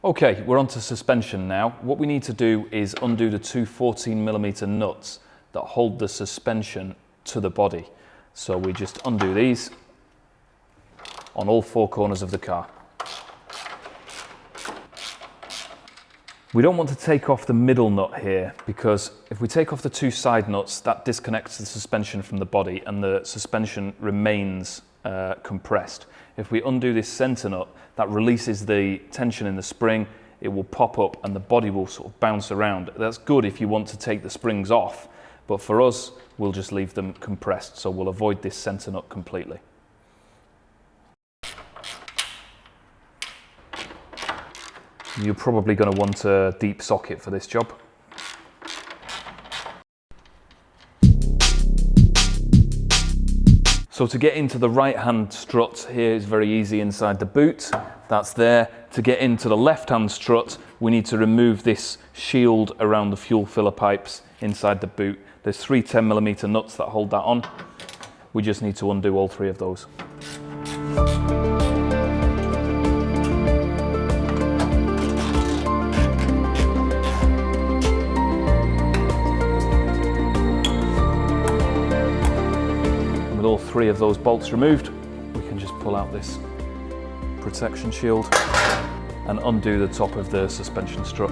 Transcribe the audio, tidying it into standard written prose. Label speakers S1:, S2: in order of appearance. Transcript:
S1: Okay, we're on to suspension now. What we need to do is undo the two 14mm nuts that hold the suspension to the body. So we just undo these on all four corners of the car. We don't want to take off the middle nut here, because if we take off the two side nuts, that disconnects the suspension from the body and the suspension remains compressed. If we undo this center nut, that releases the tension in the spring, it will pop up and the body will sort of bounce around. That's good if you want to take the springs off, but for us, we'll just leave them compressed, so we'll avoid this center nut completely. You're probably going to want a deep socket for this job. So to get into the right hand strut here is very easy inside the boot. That's there. To get into the left hand strut, we need to remove this shield around the fuel filler pipes inside the boot. There's three 10mm nuts that hold that on. We just need to undo all three of those. With all three of those bolts removed, we can just pull out this protection shield and undo the top of the suspension strut.